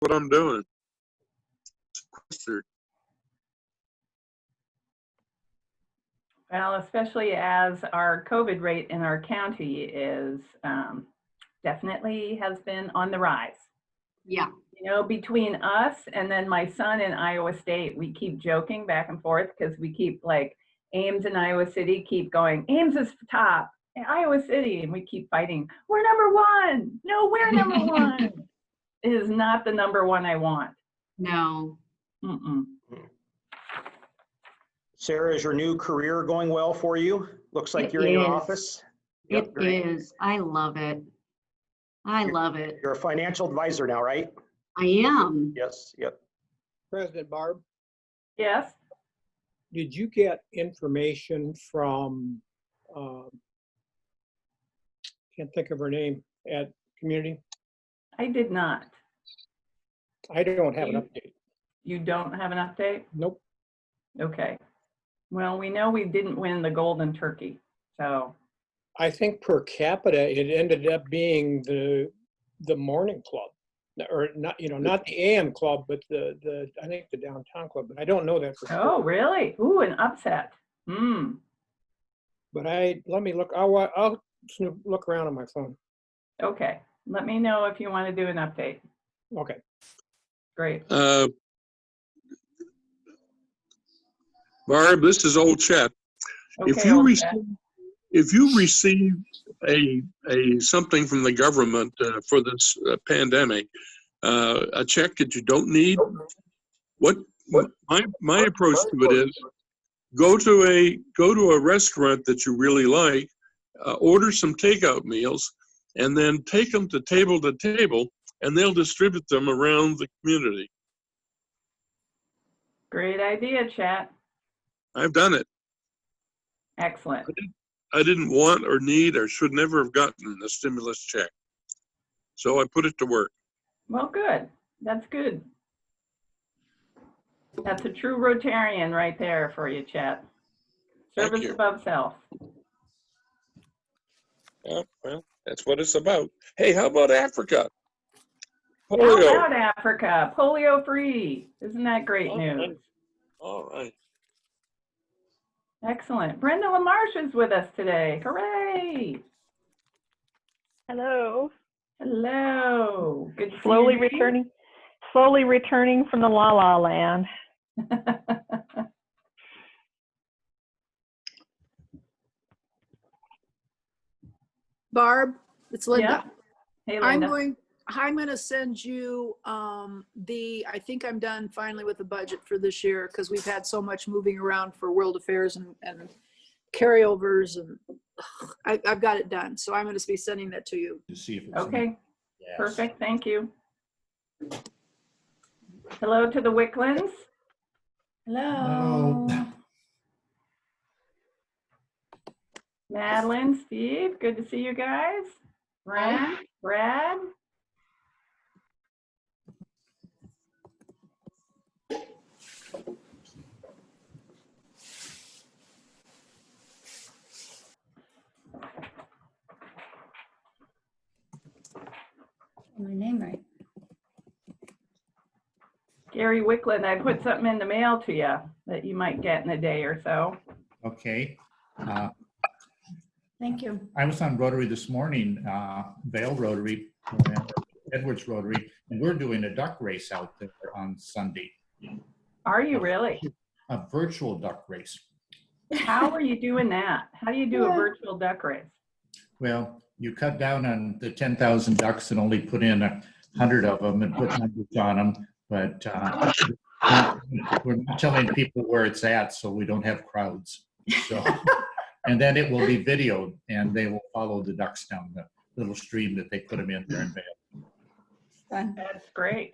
what I'm doing. Well, especially as our COVID rate in our county is definitely has been on the rise. Yeah. You know, between us and then my son in Iowa State, we keep joking back and forth because we keep like Ames and Iowa City keep going, Ames is top, and Iowa City, and we keep fighting. We're number one. No, we're number one. It is not the number one I want. No. Mm-mm. Sarah, is your new career going well for you? Looks like you're in your office. It is. I love it. I love it. You're a financial advisor now, right? I am. Yes, yep. President Barb, Yes. did you get information from, can't think of her name, at Community? I did not. I don't have an update. You don't have an update? Nope. Okay. Well, we know we didn't win the golden turkey, so. I think per capita, it ended up being the morning club, or not, you know, not the AM club, but the I think the downtown club, but I don't know that for sure. Oh, really? Ooh, an upset. But let me look, I'll look around on my phone. Okay. Let me know if you want to do an update. Okay. Great. Barb, this is old Chet. Okay, If you receive a something from the government for this pandemic, a check that you don't need, my approach to it is go to a restaurant that you really like, order some takeout meals, and then take them to table, and they'll distribute them around the community. Great idea, Chat. I've done it. Excellent. I didn't want or need or should never have gotten a stimulus check. So I put it to work. Well, good. That's good. That's a true Rotarian right there for you, Chat. Service above self. Yeah, well, that's what it's about. Hey, how about Africa? Polio. How about Africa? Polio free. Isn't that great news? All right. Excellent. Brenda Marsh is with us today. Hooray. Hello. Hello. Good to slowly see you. Slowly returning from the La La Land. Barb, it's Linda. Yeah. Hey, Linda. I'm going to send you I think I'm done finally with the budget for this year because we've had so much moving around for world affairs and carryovers, and I've got it done. So I'm going to be sending that to you. To see if it's okay. Yes. Perfect. Thank you. Hello to the Wicklins. Hello. Madeline, Steve, good to see you guys. Brad. My name right. Gary Wicklund, I put something in the mail to you that you might get in a day or so. Okay. Thank you. I was on Rotary this morning, Vale Rotary, Edwards Rotary, and we're doing a duck race out there on Sunday. Are you really? A virtual duck race. How are you doing that? How do you do a virtual duck race? Well, you cut down on the 10,000 ducks and only put in 100 of them and put numbers on them. But we're not telling people where it's at, so we don't have crowds. So, and then it will be videoed, and they will follow the ducks down the little stream that they put them in there in Vale. That's great.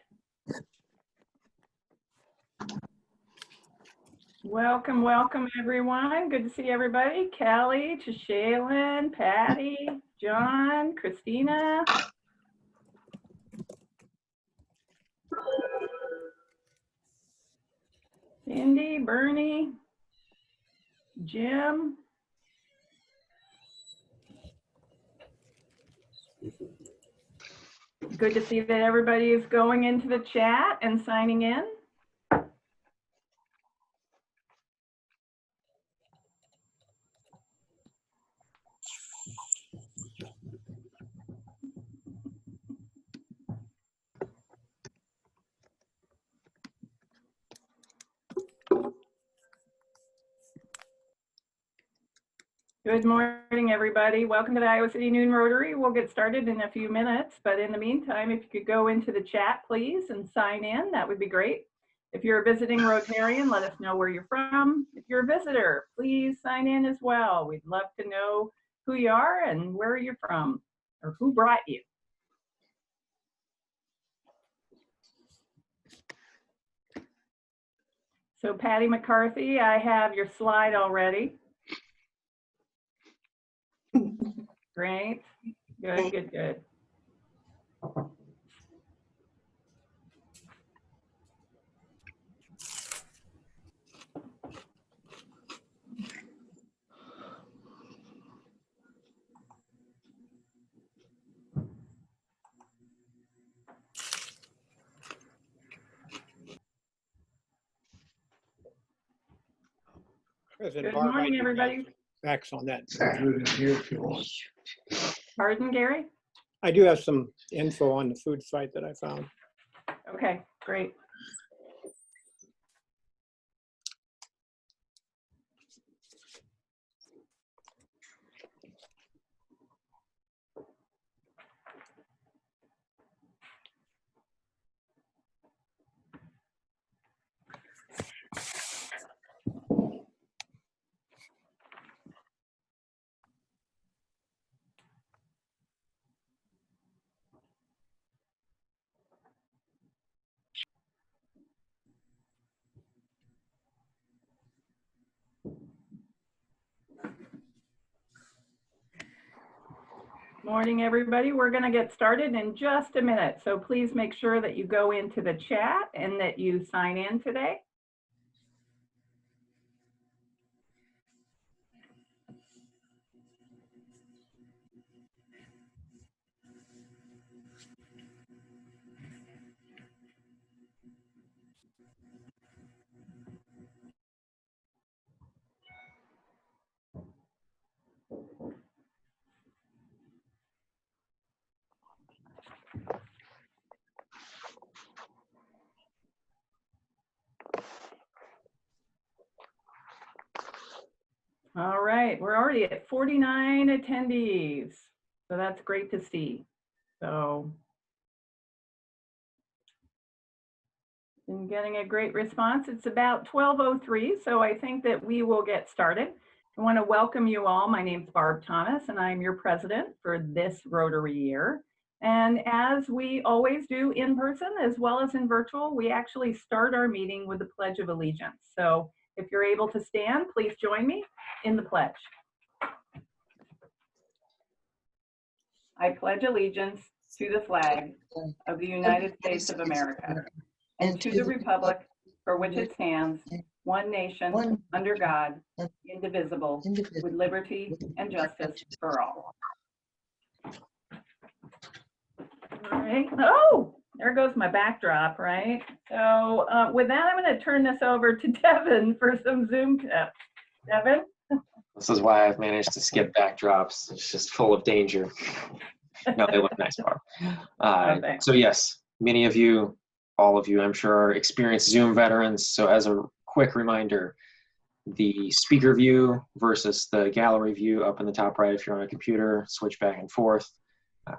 Welcome, welcome, everyone. Good to see everybody. Callie, Shaylin, Patty, John, Christina. Cindy, Bernie, Jim. Good to see that everybody is going into the chat and signing in. Good morning, everybody. Welcome to the Iowa City Noon Rotary. We'll get started in a few minutes, but in the meantime, if you could go into the chat, please, and sign in, that would be great. If you're a visiting Rotarian, let us know where you're from. If you're a visitor, please sign in as well. We'd love to know who you are and where you're from, or who brought you. So Patty McCarthy, I have your slide already. Great, good, good, good. President Good Barb, I morning, do have everybody. some facts on that. Pardon, Gary? I do have some info on the food fight that I found. Okay, great. Morning, everybody. We're going to get started in just a minute. So please make sure that you go into the chat and that you sign in today. All right, we're already at 49 attendees. So that's great to see. So been getting a great response. It's about 12:03, so I think that we will get started. I want to welcome you all. My name's Barb Thomas, and I'm your president for this Rotary year. And as we always do in person as well as in virtual, we actually start our meeting with the Pledge of Allegiance. So if you're able to stand, please join me in the pledge. I pledge allegiance to the flag of the United States of America and to the republic for which it stands, one nation, under God, indivisible, with liberty and justice for all. All right. Oh, there goes my backdrop, right? So with that, I'm going to turn this over to Devin for some Zoom tips. Devin? This is why I've managed to skip backdrops. It's just full of danger. No, they look nice, Barb. So yes, many of you, all of you, I'm sure, are experienced Zoom veterans. So as a quick reminder, the speaker view versus the gallery view up in the top right, if you're on a computer, switch back and forth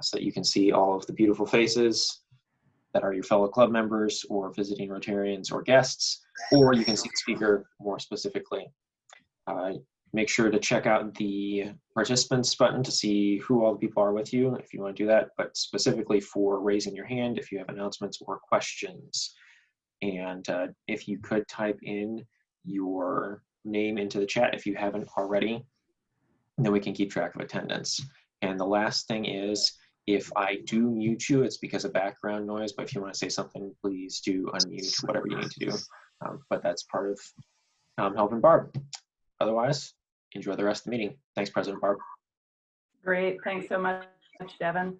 so that you can see all of the beautiful faces that are your fellow club members or visiting Rotarians or guests, or you can see the speaker more specifically. Make sure to check out the participants button to see who all the people are with you if you want to do that, but specifically for raising your hand if you have announcements or questions. And if you could type in your name into the chat if you haven't already, then we can keep track of attendance. And the last thing is, if I do mute you, it's because of background noise, but if you want to say something, please do unmute, whatever you need to do. But that's part of helping Barb. Otherwise, enjoy the rest of the meeting. Thanks, President Barb. Great. Thanks so much, Devin.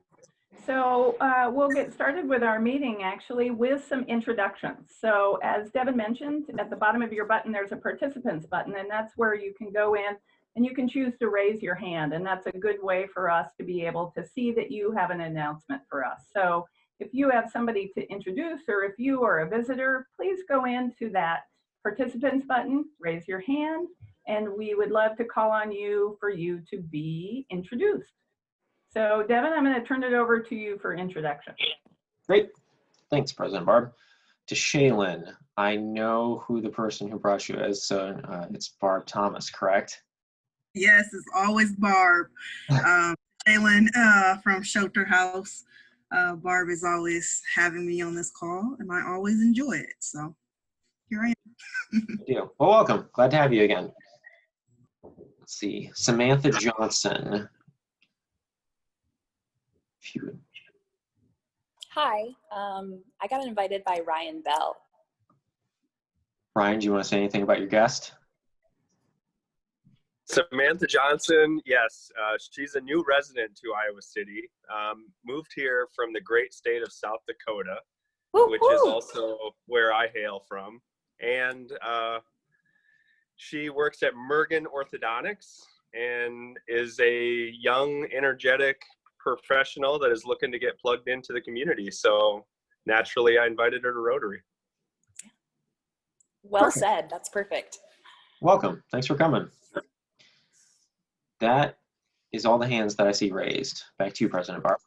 So we'll get started with our meeting actually with some introductions. So as Devin mentioned, at the bottom of your button, there's a participants button, and that's where you can go in and you can choose to raise your hand. And that's a good way for us to be able to see that you have an announcement for us. So if you have somebody to introduce, or if you are a visitor, please go into that participants button, raise your hand, and we would love to call on you for you to be introduced. So Devin, I'm going to turn it over to you for introduction. Great. Thanks, President Barb. To Shaylin, I know who the person who brought you is, so it's Barb Thomas, correct? Yes, it's always Barb. Shaylin from Shelter House. Barb is always having me on this call, and I always enjoy it. So here I am. Good deal. Well, welcome. Glad to have you again. Let's see. Samantha Johnson. Hi, I got invited by Ryan Bell. Ryan, do you want to say anything about your guest? Samantha Johnson, yes, she's a new resident to Iowa City, moved here from the great state of South Dakota, which is also where I hail from. And she works at Mergen Orthodontics and is a young, energetic professional that is looking to get plugged into the community. So naturally, I invited her to Rotary. Well said. That's perfect. Welcome. Thanks for coming. That is all the hands that I see raised. Back to you, President Barb.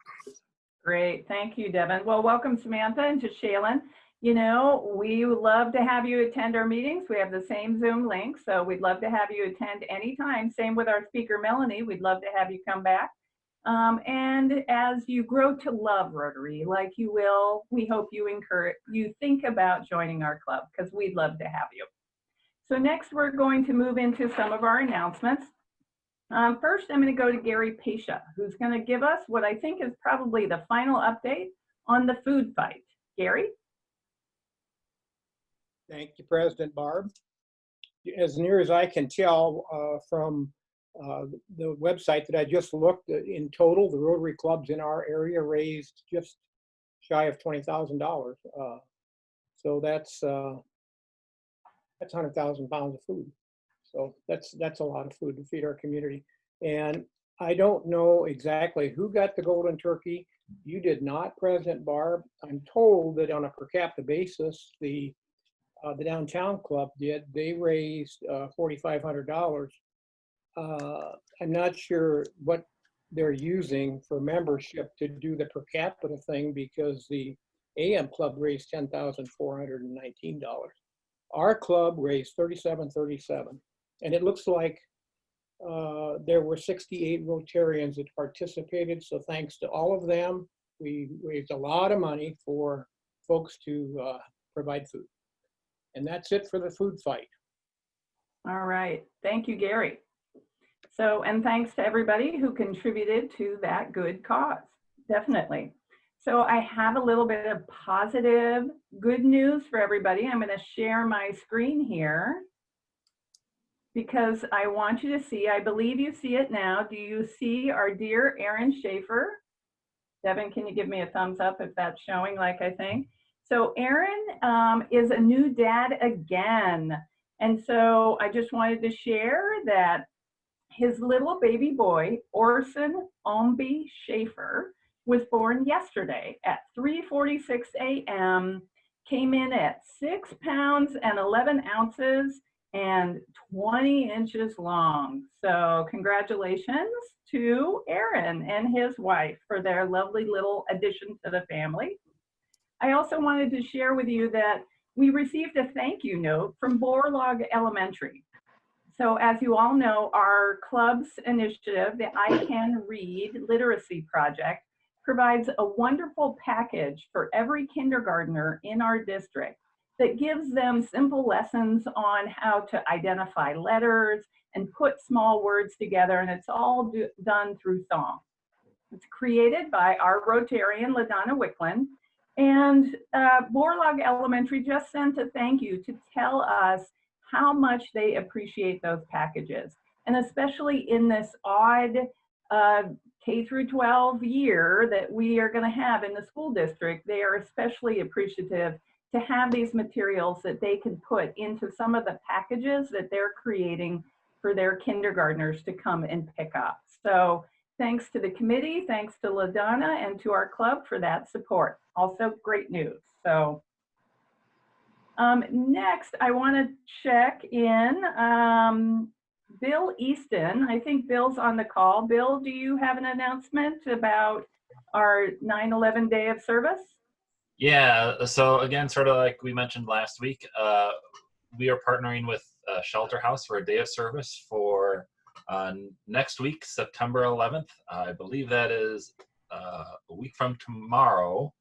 Great. Thank you, Devin. Well, welcome, Samantha, and to Shaylin. You know, we would love to have you attend our meetings. We have the same Zoom link, so we'd love to have you attend anytime. Same with our speaker, Melanie. We'd love to have you come back. And as you grow to love Rotary, like you will, we hope you think about joining our club, because we'd love to have you. So next, we're going to move into some of our announcements. First, I'm going to go to Gary Pasha, who's going to give us what I think is probably the final update on the food fight. Gary? Thank you, President Barb. As near as I can tell from the website that I just looked at, in total, the Rotary clubs in our area raised just shy of $20,000. So that's 100,000 pounds of food. So that's a lot of food to feed our community. And I don't know exactly who got the golden turkey. You did not, President Barb. I'm told that on a per capita basis, the downtown club did. They raised $4,500. I'm not sure what they're using for membership to do the per capita thing, because the AM club raised $10,419. Our club raised $37.37, and it looks like there were 68 Rotarians that participated. So thanks to all of them, we raised a lot of money for folks to provide food. And that's it for the food fight. All right. Thank you, Gary. So, and thanks to everybody who contributed to that good cause. Definitely. So I have a little bit of positive, good news for everybody. I'm going to share my screen here because I want you to see, I believe you see it now. Do you see our dear Aaron Schaefer? Devin, can you give me a thumbs up if that's showing like I think? So Aaron is a new dad again. And so I just wanted to share that his little baby boy, Orson Omby Schaefer, was born yesterday at 3:46 a.m., came in at 6 pounds and 11 ounces and 20 inches long. So congratulations to Aaron and his wife for their lovely little addition to the family. I also wanted to share with you that we received a thank you note from Borlaug Elementary. So as you all know, our club's initiative, the I Can Read Literacy Project, provides a wonderful package for every kindergartner in our district that gives them simple lessons on how to identify letters and put small words together, and it's all done through song. It's created by our Rotarian, LaDonna Wicklund, and Borlaug Elementary just sent a thank you to tell us how much they appreciate those packages, and especially in this odd K through 12 year that we are going to have in the school district, they are especially appreciative to have these materials that they can put into some of the packages that they're creating for their kindergartners to come and pick up. So thanks to the committee, thanks to LaDonna and to our club for that support. Also great news. So next I want to check in Bill Easton. I think Bill's on the call. Bill, do you have an announcement about our 9/11 Day of Service? Yeah, so again, sort of like we mentioned last week, we are partnering with Shelter House for a day of service for next week, September 11th. I believe that is a week from tomorrow,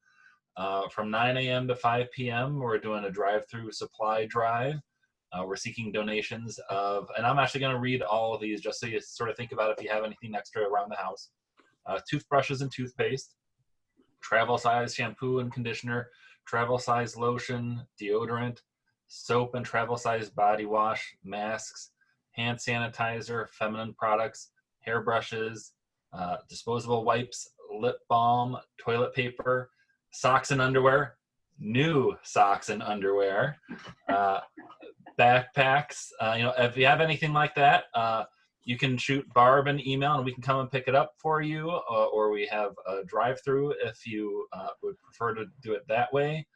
from 9 a.m. to 5 p.m. We're doing a drive-through supply drive. We're seeking donations of, and I'm actually going to read all of these just so you sort of think about if you have anything extra around the house. Toothbrushes and toothpaste, travel size shampoo and conditioner, travel size lotion, deodorant, soap and travel size body wash, masks, hand sanitizer, feminine products, hairbrushes, disposable wipes, lip balm, toilet paper, socks and underwear, new socks and underwear, backpacks. You know, if you have anything like that, you can shoot Barb an email and we can come and pick it up for you, or we have a drive-through if you would prefer to do it that way.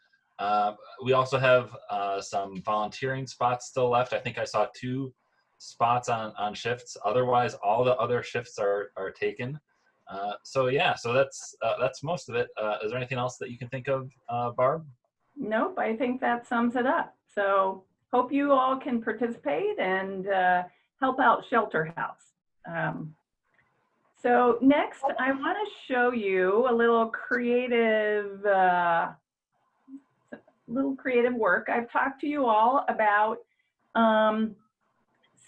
We also have some volunteering spots still left. I think I saw 2 spots on shifts. Otherwise, all the other shifts are taken. So yeah, so that's most of it. Is there anything else that you can think of, Barb? Nope, I think that sums it up. So hope you all can participate and help out Shelter House. So next, I want to show you a little creative work. I've talked to you all about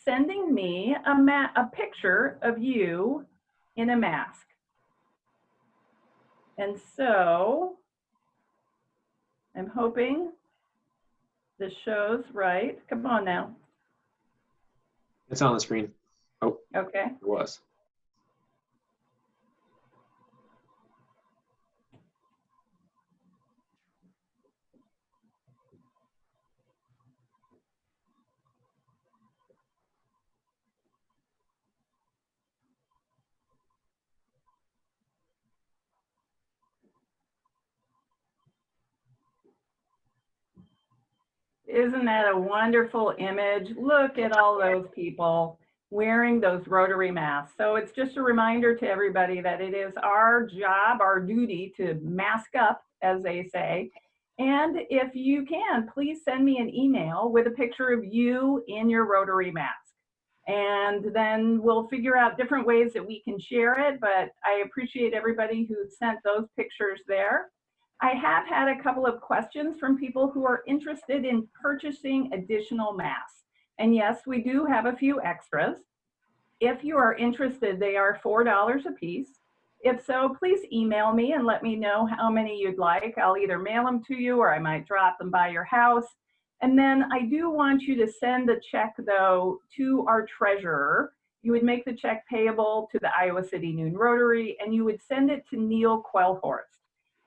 sending me a picture of you in a mask. And so I'm hoping this shows right. Come on now. It's on the screen. Oh, okay. It was. Isn't that a wonderful image? Look at all those people wearing those Rotary masks. So it's just a reminder to everybody that it is our job, our duty to mask up, as they say. And if you can, please send me an email with a picture of you in your Rotary mask. And then we'll figure out different ways that we can share it, but I appreciate everybody who sent those pictures there. I have had a couple of questions from people who are interested in purchasing additional masks. And yes, we do have a few extras. If you are interested, they are $4 a piece. If so, please email me and let me know how many you'd like. I'll either mail them to you or I might drop them by your house. And then I do want you to send the check, though, to our treasurer. You would make the check payable to the Iowa City Noon Rotary, and you would send it to Neil Quellhorst.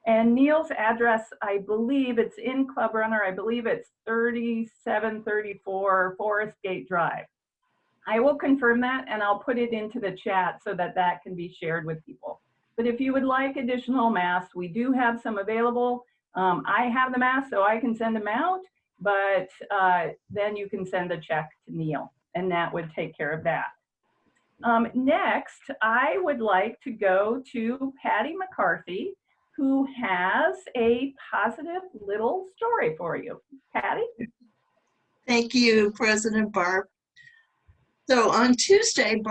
And Neil's address, I believe it's in Club Runner. I believe it's 3734 Forest Gate Drive. I will confirm that and I'll put it into the chat so that that can be shared with people. But if you would like additional masks, we do have some available. I have the masks so I can send them out, but then you can send a check to Neil and that would take care of that. Next, I would like to go to Patty McCarthy, who has a positive little story for you. Patty? Thank you, President Barb. So on Tuesday,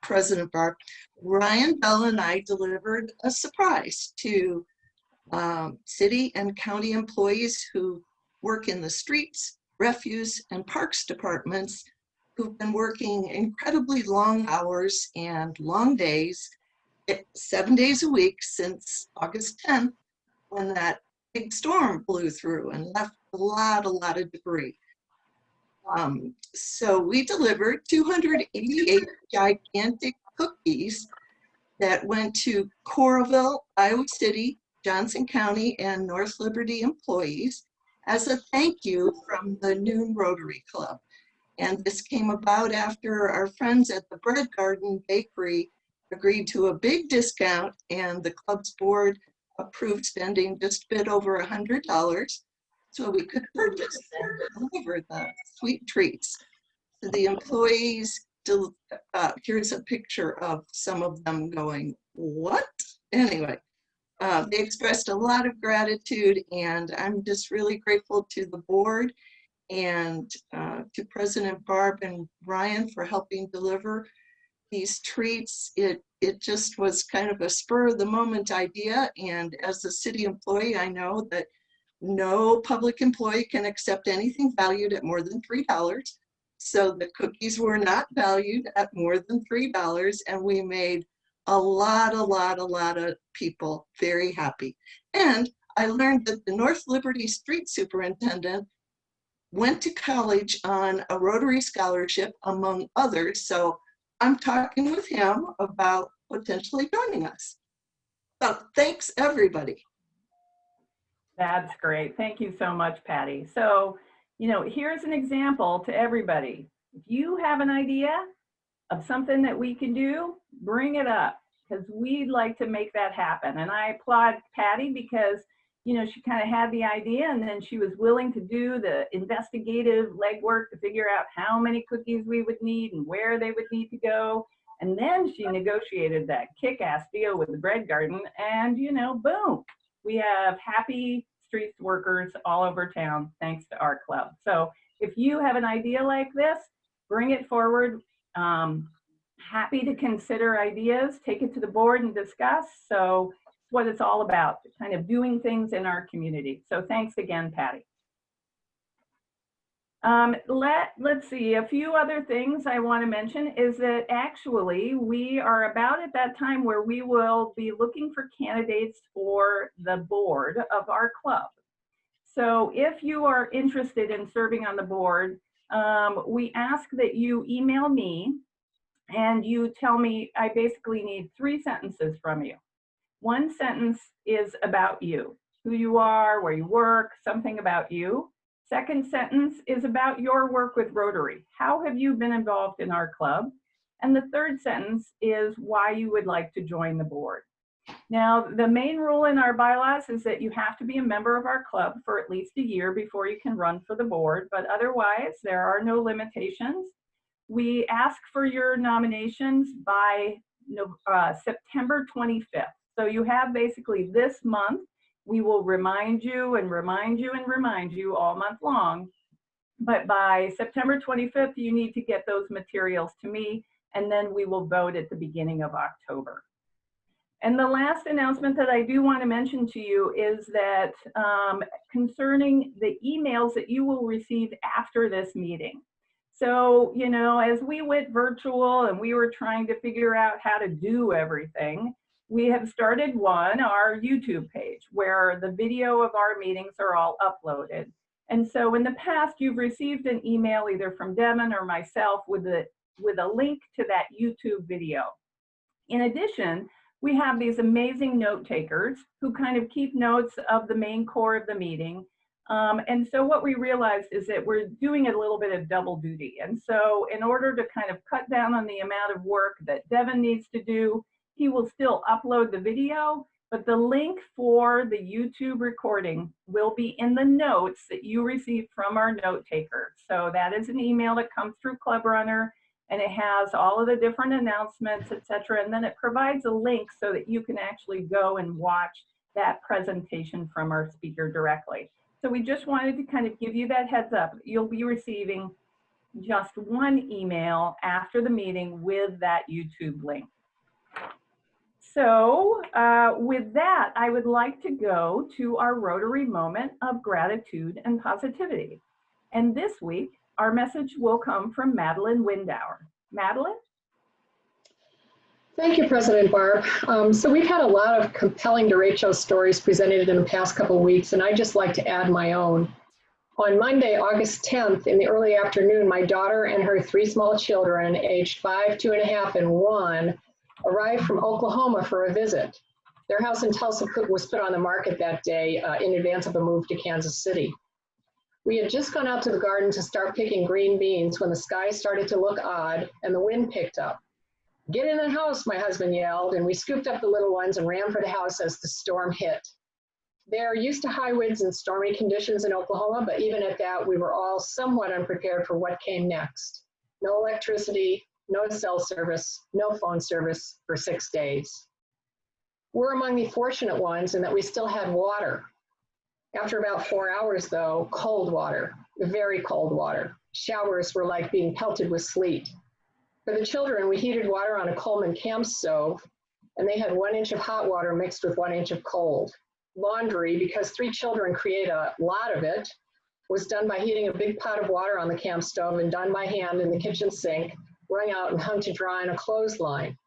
President Barb, Ryan Bell and I delivered a surprise to city and county employees who work in the streets, refuse, and parks departments who've been working incredibly long hours and long days, 7 days a week since August 10th, when that big storm blew through and left a lot of debris. So we delivered 288 gigantic cookies that went to Coralville, Iowa City, Johnson County, and North Liberty employees as a thank you from the Noon Rotary Club. And this came about after our friends at the Bread Garden Bakery agreed to a big discount, and the club's board approved spending just a bit over $100 so we could purchase and deliver the sweet treats to the employees. Here's a picture of some of them going, what? Anyway, they expressed a lot of gratitude, and I'm just really grateful to the board and to President Barb and Ryan for helping deliver these treats. It just was kind of a spur of the moment idea, and as a city employee, I know that no public employee can accept anything valued at more than $3. So the cookies were not valued at more than $3, and we made a lot of people very happy. And I learned that the North Liberty street superintendent went to college on a Rotary scholarship, among others. So I'm talking with him about potentially joining us. So thanks, everybody. That's great. Thank you so much, Patty. So, here's an example to everybody. If you have an idea of something that we can do, bring it up, because we'd like to make that happen. And I applaud Patty because, she kind of had the idea, and then she was willing to do the investigative legwork to figure out how many cookies we would need and where they would need to go. And then she negotiated that kick-ass deal with the Bread Garden, and, boom, we have happy street workers all over town thanks to our club. So if you have an idea like this, bring it forward. Happy to consider ideas, take it to the board and discuss. So it's what it's all about, kind of doing things in our community. So thanks again, Patty. Let's see, a few other things I want to mention is that actually we are about at that time where we will be looking for candidates for the board of our club. So if you are interested in serving on the board, we ask that you email me and you tell me, I basically need 3 sentences from you. 1 sentence is about you, who you are, where you work, something about you. 2nd sentence is about your work with Rotary. How have you been involved in our club? And the 3rd sentence is why you would like to join the board. Now, the main rule in our bylaws is that you have to be a member of our club for at least a year before you can run for the board, but otherwise there are no limitations. We ask for your nominations by September 25th. So you have basically this month. We will remind you and remind you and remind you all month long. But by September 25th, you need to get those materials to me, and then we will vote at the beginning of October. And the last announcement that I do want to mention to you is that concerning the emails that you will receive after this meeting. So, as we went virtual and we were trying to figure out how to do everything, we have started our YouTube page, where the video of our meetings are all uploaded. And so in the past, you've received an email either from Devin or myself with a link to that YouTube video. In addition, we have these amazing note takers who kind of keep notes of the main core of the meeting. And so what we realized is that we're doing a little bit of double duty. And so in order to kind of cut down on the amount of work that Devin needs to do, he will still upload the video, but the link for the YouTube recording will be in the notes that you received from our note taker. So that is an email that comes through Club Runner, and it has all of the different announcements, etc. And then it provides a link so that you can actually go and watch that presentation from our speaker directly. So we just wanted to kind of give you that heads up. You'll be receiving just 1 email after the meeting with that YouTube link. So with that, I would like to go to our Rotary moment of gratitude and positivity. And this week, our message will come from Madeline Windauer. Madeline? Thank you, President Barb. So we've had a lot of compelling derecho stories presented in the past couple of weeks, and I'd just like to add my own. On Monday, August 10th, in the early afternoon, my daughter and her 3 small children, aged 5, 2.5, and 1, arrived from Oklahoma for a visit. Their house in Tulsa was put on the market that day in advance of a move to Kansas City. We had just gone out to the garden to start picking green beans when the sky started to look odd and the wind picked up. "Get in the house," my husband yelled, and we scooped up the little ones and ran for the house as the storm hit. They're used to high winds and stormy conditions in Oklahoma, but even at that, we were all somewhat unprepared for what came next. No electricity, no cell service, no phone service for 6 days. We're among the fortunate ones in that we still had water. After about 4 hours though, cold water, very cold water. Showers were like being pelted with sleet. For the children, we heated water on a Coleman camp stove, and they had 1 inch of hot water mixed with 1 inch of cold. Laundry, because 3 children create a lot of it, was done by heating a big pot of water on the camp stove and done by hand in the kitchen sink, wrung out and hung to dry on a clothesline.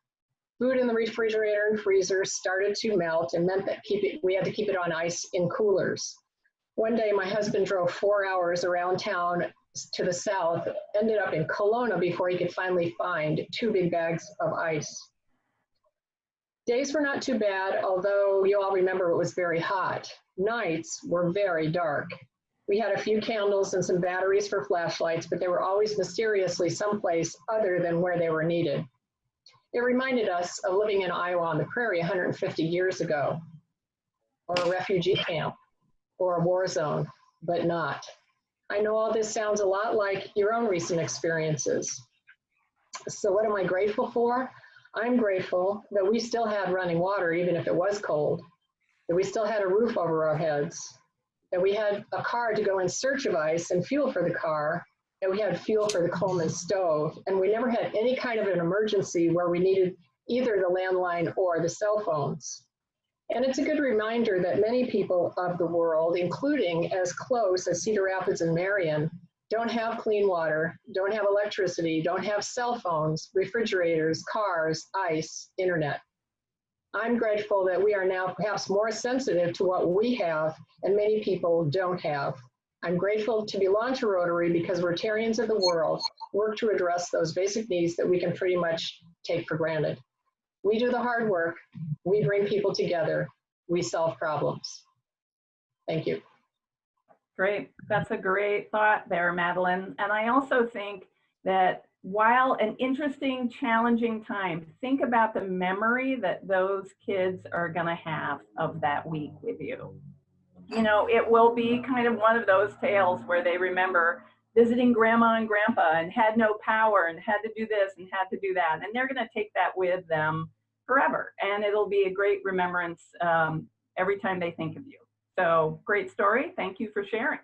Food in the refrigerator and freezer started to melt and meant that we had to keep it on ice in coolers. One day, my husband drove 4 hours around town to the south, ended up in Kelowna before he could finally find 2 big bags of ice. Days were not too bad, although you all remember it was very hot. Nights were very dark. We had a few candles and some batteries for flashlights, but they were always mysteriously someplace other than where they were needed. It reminded us of living in Iowa on the prairie 150 years ago, or a refugee camp, or a war zone, but not. I know all this sounds a lot like your own recent experiences. So what am I grateful for? I'm grateful that we still had running water, even if it was cold, that we still had a roof over our heads, that we had a car to go in search of ice and fuel for the car, that we had fuel for the Coleman stove, and we never had any kind of an emergency where we needed either the landline or the cell phones. And it's a good reminder that many people of the world, including as close as Cedar Rapids and Marion, don't have clean water, don't have electricity, don't have cell phones, refrigerators, cars, ice, internet. I'm grateful that we are now perhaps more sensitive to what we have and many people don't have. I'm grateful to belong to Rotary because Rotarians of the world work to address those basic needs that we can pretty much take for granted. We do the hard work, we bring people together, we solve problems. Thank you. Great. That's a great thought there, Madeline. And I also think that while an interesting, challenging time, think about the memory that those kids are going to have of that week with you. You know, it will be kind of one of those tales where they remember visiting grandma and grandpa and had no power and had to do this and had to do that. And they're going to take that with them forever. And it'll be a great remembrance every time they think of you. So great story. Thank you for sharing.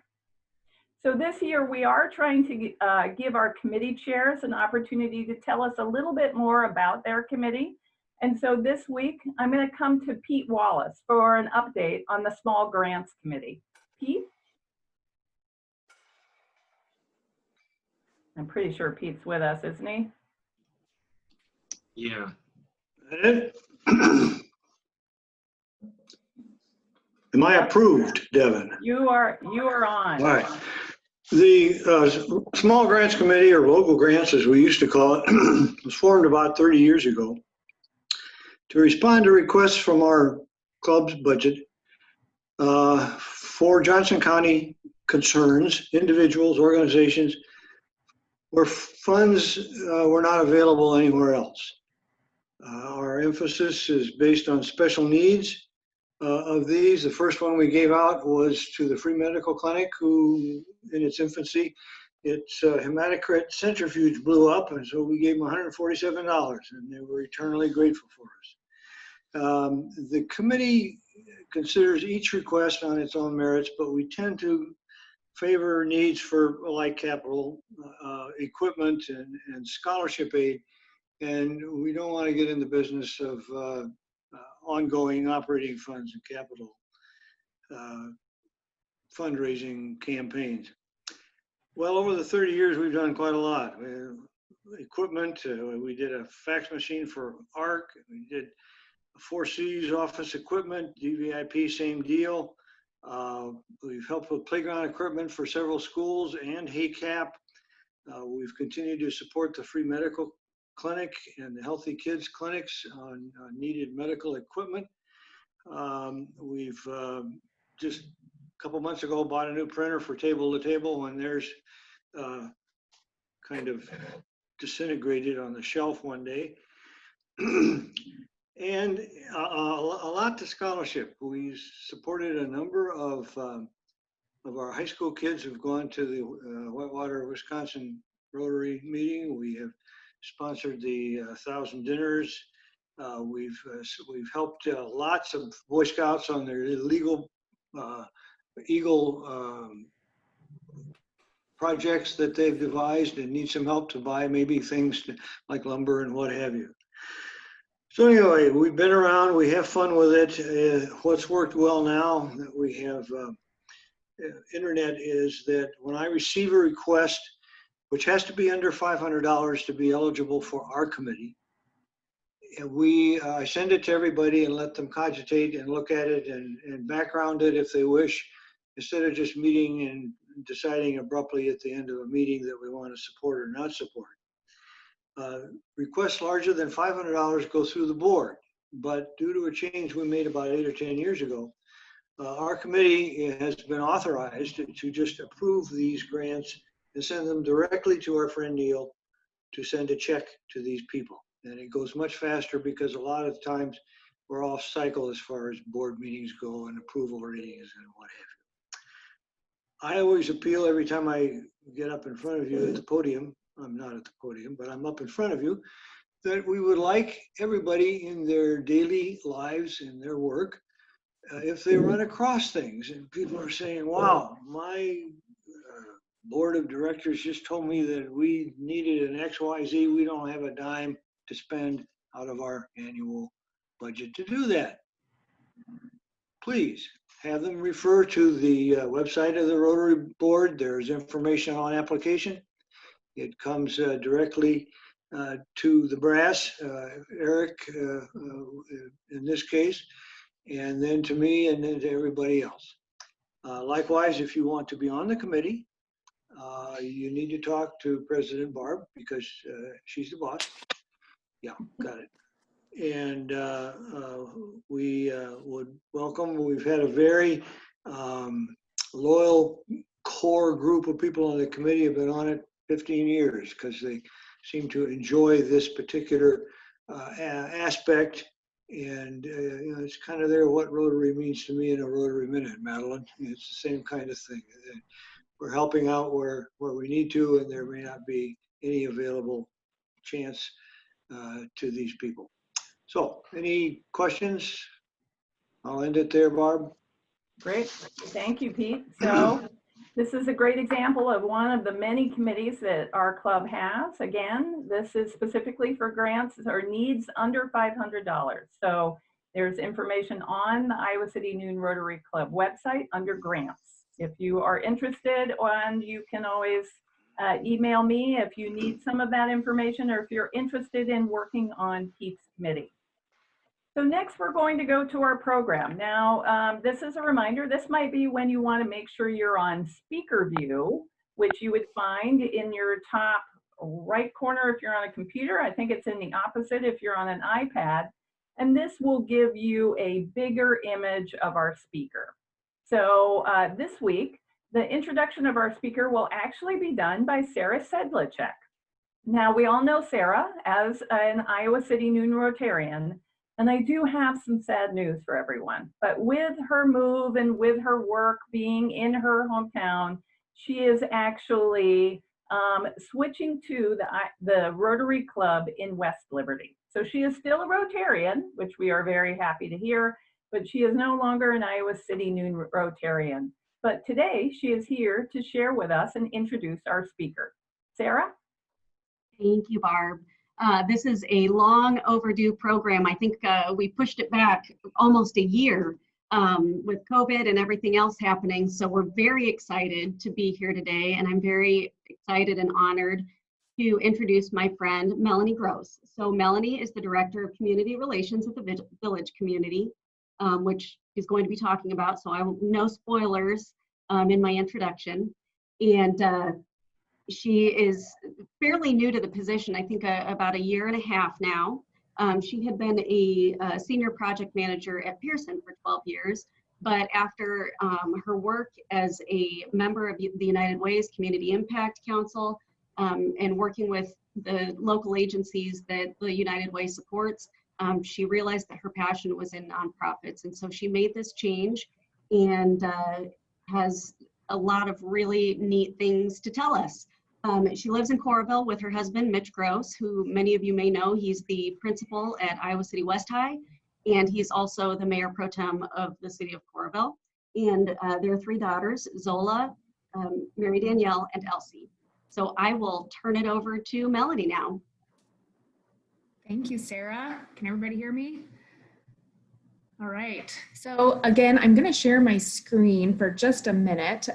So this year we are trying to give our committee chairs an opportunity to tell us a little bit more about their committee. And so this week I'm going to come to Pete Wallace for an update on the Small Grants Committee. Pete? I'm pretty sure Pete's with us, isn't he? Yeah. Am I approved, Devin? You are on. All right. The Small Grants Committee, or local grants as we used to call it, was formed about 30 years ago to respond to requests from our club's budget for Johnson County concerns, individuals, organizations, where funds were not available anywhere else. Our emphasis is based on special needs. Of these, the first one we gave out was to the Free Medical Clinic, who in its infancy, its hematocrit centrifuge blew up, and so we gave them $147, and they were eternally grateful for us. The committee considers each request on its own merits, but we tend to favor needs for like capital, equipment, and scholarship aid, and we don't want to get in the business of ongoing operating funds and capital fundraising campaigns. Well, over the 30 years, we've done quite a lot. Equipment, we did a fax machine for ARC, we did 4C's office equipment, DVIP, same deal. We've helped with playground equipment for several schools and HACAP. We've continued to support the Free Medical clinic and the Healthy Kids clinics on needed medical equipment. We've just a couple months ago bought a new printer for table to table, and there's kind of disintegrated on the shelf one day. And a lot to scholarship. We supported a number of our high school kids who've gone to the Whitewater, Wisconsin Rotary meeting. We have sponsored the 1,000 dinners. We've helped lots of Boy Scouts on their illegal Eagle projects that they've devised and need some help to buy maybe things like lumber and what have you. So anyway, we've been around, we have fun with it. What's worked well now that we have internet is that when I receive a request, which has to be under $500 to be eligible for our committee, and I send it to everybody and let them cogitate and look at it and background it if they wish, instead of just meeting and deciding abruptly at the end of a meeting that we want to support or not support. Requests larger than $500 go through the board, but due to a change we made about 8 or 10 years ago, our committee has been authorized to just approve these grants and send them directly to our friend Neil to send a check to these people. And it goes much faster because a lot of times we're off cycle as far as board meetings go and approval ratings and what have you. I always appeal every time I get up in front of you at the podium, I'm not at the podium, but I'm up in front of you, that we would like everybody in their daily lives and their work, if they run across things and people are saying, wow, my board of directors just told me that we needed an XYZ, we don't have a dime to spend out of our annual budget to do that. Please have them refer to the website of the Rotary Board. There's information on application. It comes directly to the brass, Eric in this case, and then to me and then to everybody else. Likewise, if you want to be on the committee, you need to talk to President Barb because she's the boss. Yeah, got it. And we would welcome. We've had a very loyal core group of people on the committee have been on it 15 years because they seem to enjoy this particular aspect. And you know, it's kind of there what Rotary means to me in a Rotary Minute, Madeline. It's the same kind of thing. We're helping out where we need to, and there may not be any available chance to these people. So, any questions? I'll end it there, Barb. Great, thank you, Pete. So this is a great example of one of the many committees that our club has. Again, this is specifically for grants or needs under $500. So there's information on the Iowa City Noon Rotary Club website under grants. If you are interested, and you can always email me if you need some of that information or if you're interested in working on Pete's committee. So next we're going to go to our program. Now, this is a reminder, this might be when you want to make sure you're on speaker view, which you would find in your top right corner if you're on a computer. I think it's in the opposite if you're on an iPad. And this will give you a bigger image of our speaker. So this week, the introduction of our speaker will actually be done by Sarah Sedlichek. Now, we all know Sarah as an Iowa City Noon Rotarian, and I do have some sad news for everyone. But with her move and with her work being in her hometown, she is actually switching to the Rotary Club in West Liberty. So she is still a Rotarian, which we are very happy to hear, but she is no longer an Iowa City Noon Rotarian. But today she is here to share with us and introduce our speaker. Sarah? Thank you, Barb. This is a long overdue program. I think we pushed it back almost a year with COVID and everything else happening. So we're very excited to be here today, and I'm very excited and honored to introduce my friend, Melanie Gross. So Melanie is the Director of Community Relations at the Village Community, which she's going to be talking about. So no spoilers in my introduction. And She is fairly new to the position, I think about a year and a half now. She had been a senior project manager at Pearson for 12 years, but after her work as a member of the United Way's Community Impact Council and working with the local agencies that the United Way supports, she realized that her passion was in nonprofits. And so she made this change and has a lot of really neat things to tell us. She lives in Coralville with her husband, Mitch Gross, who many of you may know. He's the principal at Iowa City West High, and he's also the mayor pro tem of the city of Coralville. And there are 3 daughters, Zola, Mary Danielle, and Elsie. So I will turn it over to Melanie now. Thank you, Sarah. Can everybody hear me? All right. So again, I'm going to share my screen for just a minute.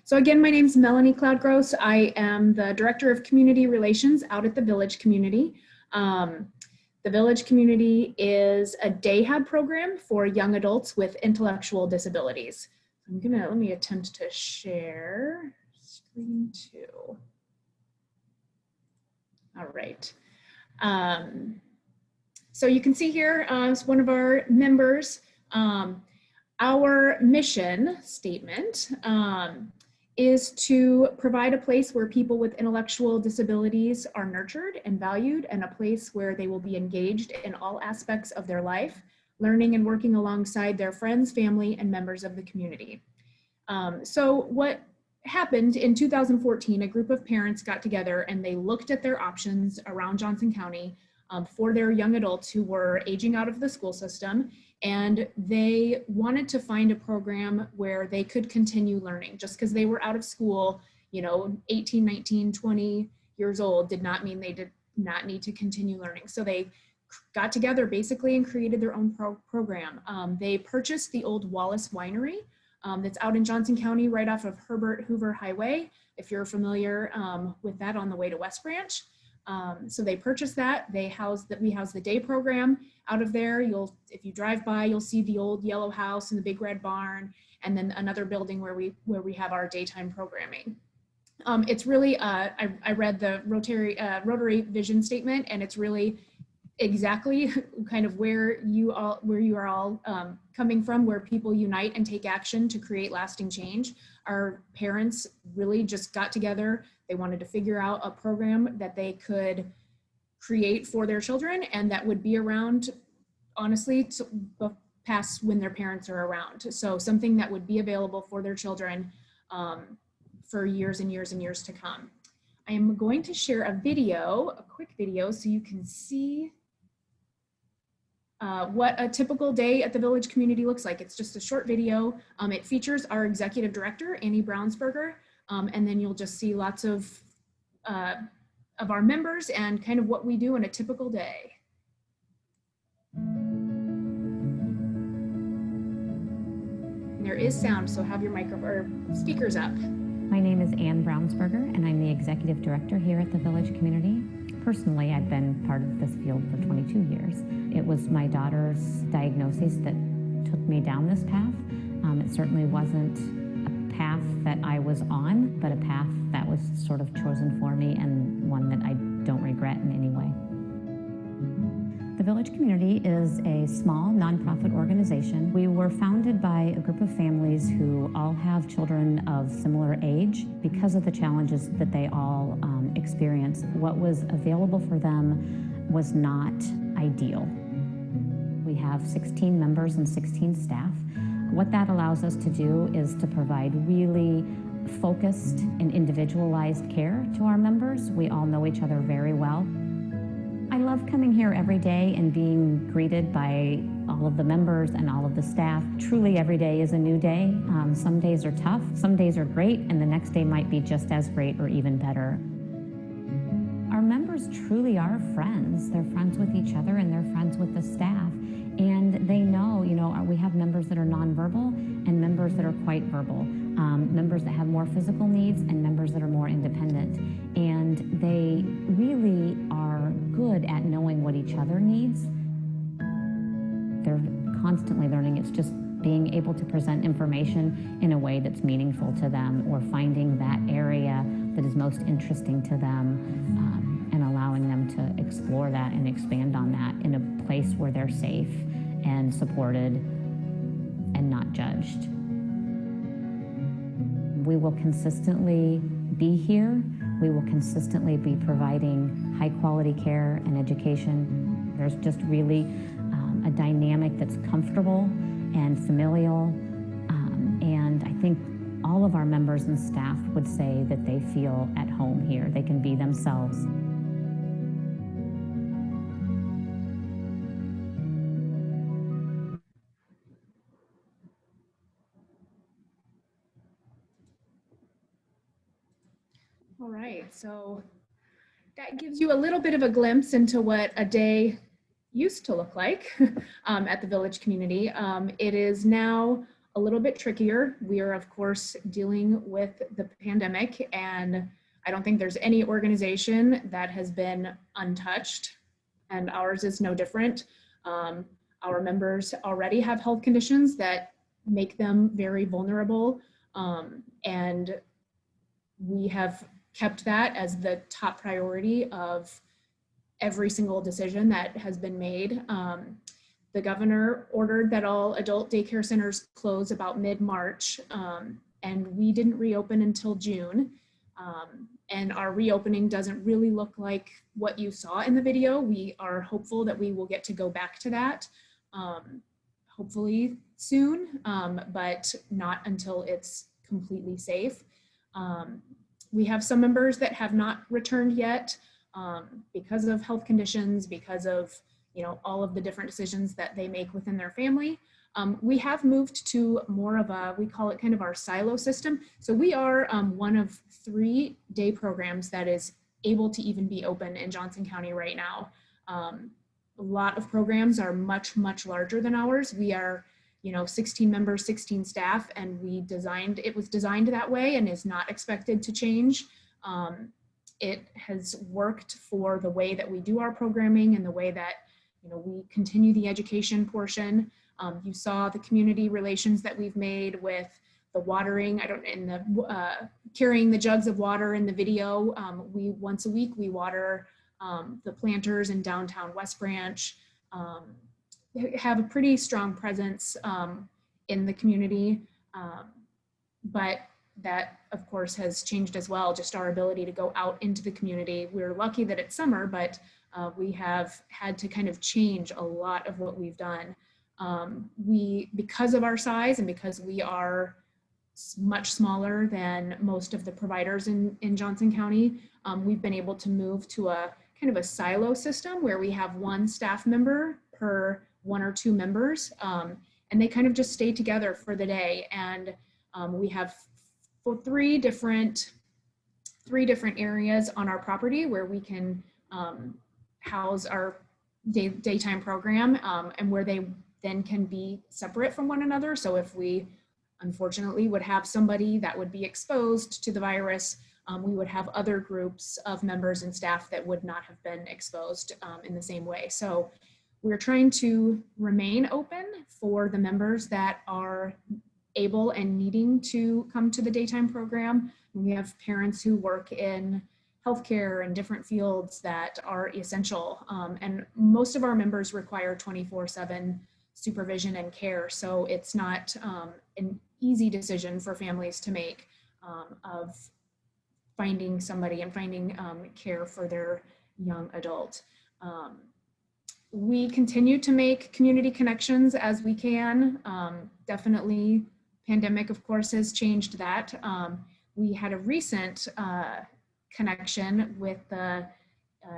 So again, my name is Melanie Gross. I am the Director of Community Relations out at the Village Community. The Village Community is a Dayhab program for young adults with intellectual disabilities. Let me attempt to share screen 2. All right. So you can see here as one of our members, our mission statement is to provide a place where people with intellectual disabilities are nurtured and valued, and a place where they will be engaged in all aspects of their life, learning and working alongside their friends, family, and members of the community. So what happened in 2014, a group of parents got together and they looked at their options around Johnson County for their young adults who were aging out of the school system, and they wanted to find a program where they could continue learning. Just because they were out of school, 18, 19, 20 years old did not mean they did not need to continue learning. So they got together basically and created their own program. They purchased the old Wallace Winery that's out in Johnson County right off of Herbert Hoover Highway, if you're familiar with that on the way to West Branch. So they purchased that. We house the day program out of there. If you drive by, you'll see the old yellow house and the big red barn, and then another building where we have our daytime programming. It's really, I read the Rotary vision statement, and it's really exactly kind of where you are all coming from, where people unite and take action to create lasting change. Our parents really just got together. They wanted to figure out a program that they could create for their children and that would be around, honestly, past when their parents are around. So something that would be available for their children for years and years and years to come. I am going to share a quick video, so you can see what a typical day at the Village Community looks like. It's just a short video. It features our executive director, Annie Brownsberger, and then you'll just see lots of our members and kind of what we do in a typical day. And there is sound, so have your speakers up. My name is Ann Brownsberger, and I'm the executive director here at the Village Community. Personally, I've been part of this field for 22 years. It was my daughter's diagnosis that took me down this path. It certainly wasn't a path that I was on, but a path that was sort of chosen for me, and one that I don't regret in any way. The Village Community is a small nonprofit organization. We were founded by a group of families who all have children of similar age. Because of the challenges that they all experienced, what was available for them was not ideal. We have 16 members and 16 staff. What that allows us to do is to provide really focused and individualized care to our members. We all know each other very well. I love coming here every day and being greeted by all of the members and all of the staff. Truly, every day is a new day. Some days are tough, some days are great, and the next day might be just as great or even better. Our members truly are friends. They're friends with each other and they're friends with the staff. And they know, we have members that are nonverbal and members that are quite verbal. Members that have more physical needs and members that are more independent. And they really are good at knowing what each other needs. They're constantly learning. It's just being able to present information in a way that's meaningful to them, or finding that area that is is most interesting to them, and allowing them to explore that and expand on that in a place where they're safe and supported and not judged. We will consistently be here. We will consistently be providing high quality care and education. There's just really a dynamic that's comfortable and familial. And I think all of our members and staff would say that they feel at home here. They can be themselves. All right, so that gives you a little bit of a glimpse into what a day used to look like at the Village community. It is now a little bit trickier. We are, of course, dealing with the pandemic, and I don't think there's any organization that has been untouched, and ours is no different. Our members already have health conditions that make them very vulnerable, and we have kept that as the top priority of every single decision that has been made. The governor ordered that all adult daycare centers close about mid-March, and we didn't reopen until June. And our reopening doesn't really look like what you saw in the video. We are hopeful that we will get to go back to that, hopefully soon, but not until it's completely safe. We have some members that have not returned yet because of health conditions, because of all of the different decisions that they make within their family. We have moved to more of a, we call it kind of our silo system. So we are one of 3 day programs that is able to even be open in Johnson County right now. A lot of programs are much, much larger than ours. We are 16 members, 16 staff, and it was designed that way and is not expected to change. It has worked for the way that we do our programming and the way that we continue the education portion. You saw the community relations that we've made with the watering, carrying the jugs of water in the video. Once a week we water the planters in downtown West Branch. Have a pretty strong presence in the community, but that of course has changed as well, just our ability to go out into the community. We're lucky that it's summer, but we have had to kind of change a lot of what we've done. Because of our size and because we are much smaller than most of the providers in Johnson County, we've been able to move to a kind of a silo system where we have 1 staff member per 1 or 2 members, and they kind of just stay together for the day. And we have 3 different areas on our property where we can house our daytime program, and where they then can be separate from one another. So if we unfortunately would have somebody that would be exposed to the virus, we would have other groups of members and staff that would not have been exposed in the same way. So we're trying to remain open for the members that are able and needing to come to the daytime program. We have parents who work in healthcare and different fields that are essential. And most of our members require 24/7 supervision and care. So it's not an easy decision for families to make of finding somebody and finding care for their young adult. We continue to make community connections as we can. Definitely, pandemic, of course, has changed that. We had a recent connection with the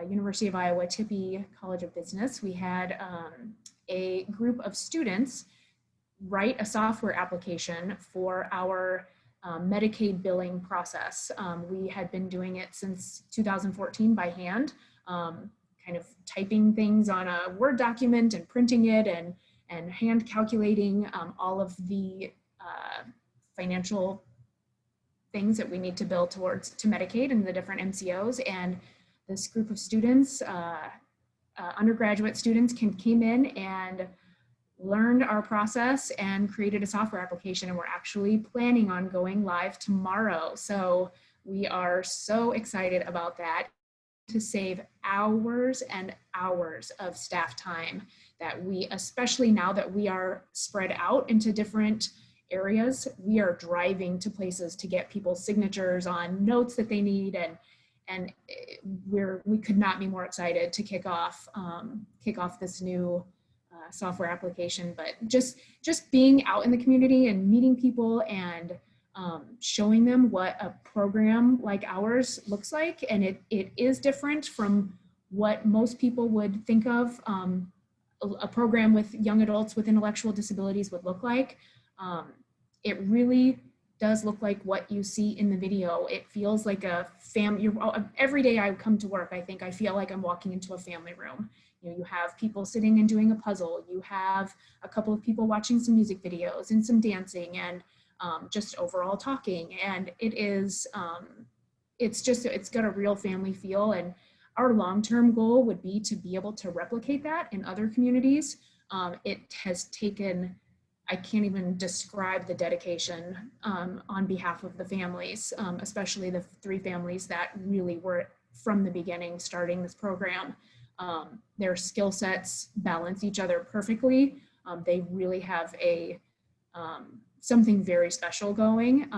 University of Iowa Tippie College of Business. We had a group of students write a software application for our Medicaid billing process. We had been doing it since 2014 by hand, kind of typing things on a Word document and printing it and hand calculating all of the financial things that we need to bill to Medicaid and the different MCOs. And this group of students, undergraduate students, came in and learned our process and created a software application, and we're actually planning on going live tomorrow. So We are so excited about that, to save hours and hours of staff time that we, especially now that we are spread out into different areas, we are driving to places to get people's signatures on notes that they need, and we could not be more excited to kick off this new software application. But just being out in the community and meeting people and showing them what a program like ours looks like, and it is different from what most people would think of a program with young adults with intellectual disabilities would look like. It really does look like what you see in the video. It feels like a family. Every day I come to work, I feel like I'm walking into a family room. You know, you have people sitting and doing a puzzle. You have a couple of people watching some music videos and some dancing and just overall talking. And it is, it's got a real family feel. And our long-term goal would be to be able to replicate that in other communities. It has taken, I can't even describe the dedication on behalf of the families, especially the 3 families that really were from the beginning starting this program. Their skill sets balance each other perfectly. They really have something very special going,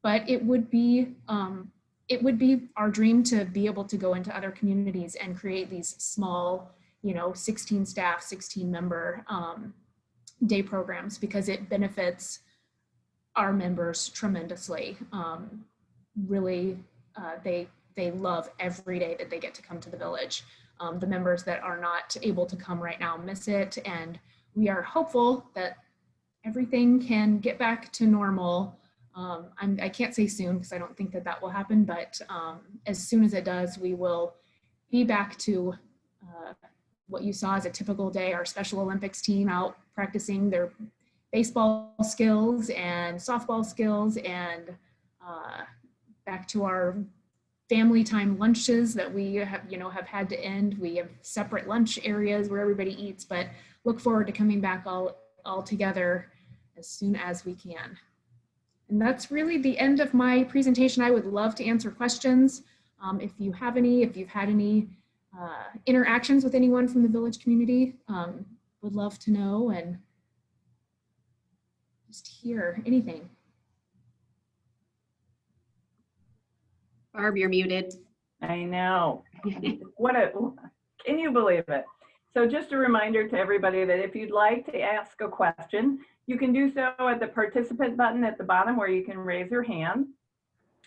but it would be our dream to be able to go into other communities and create these small, 16 staff, 16 member day programs, because it benefits our members tremendously. Really, they love every day that they get to come to the village. The members that are not able to come right now miss it, and we are hopeful that everything can get back to normal. I can't say soon because I don't think that will happen, but as soon as it does, we will be back to what you saw as a typical day, our Special Olympics team out practicing their baseball skills and softball skills, and back to our family time lunches that we have had to end. We have separate lunch areas where everybody eats, but look forward to coming back all together as soon as we can. And that's really the end of my presentation. I would love to answer questions. If you've had any interactions with anyone from the village community, would love to know and just hear anything. Barb, you're muted. I know. Can you believe it? So just a reminder to everybody that if you'd like to ask a question, you can do so at the participant button at the bottom where you can raise your hand,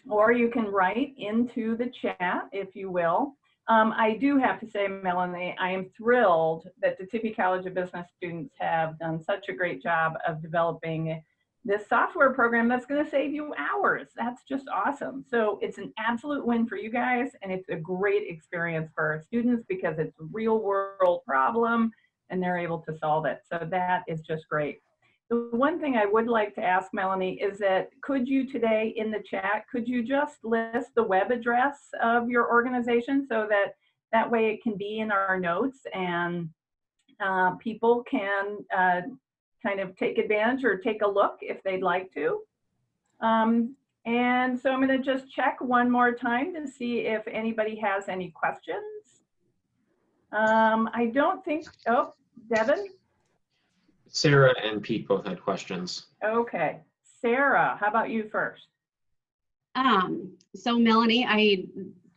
or you can write into the chat, if you will. I do have to say, Melanie, I am thrilled that the Tippie College of Business students have done such a great job of developing this software program that's going to save you hours. That's just awesome. So it's an absolute win for you guys, and it's a great experience for our students because it's a real world problem and they're able to solve it. So that is just great. The one thing I would like to ask Melanie is that could you today in the chat, could you just list the web address of your organization so that way it can be in our notes and people can kind of take advantage or take a look if they'd like to. And so I'm going to just check one more time to see if anybody has any questions. I don't think, oh, Devin? Sarah and Pete both had questions. Okay. Sarah, how about you first? So Melanie, I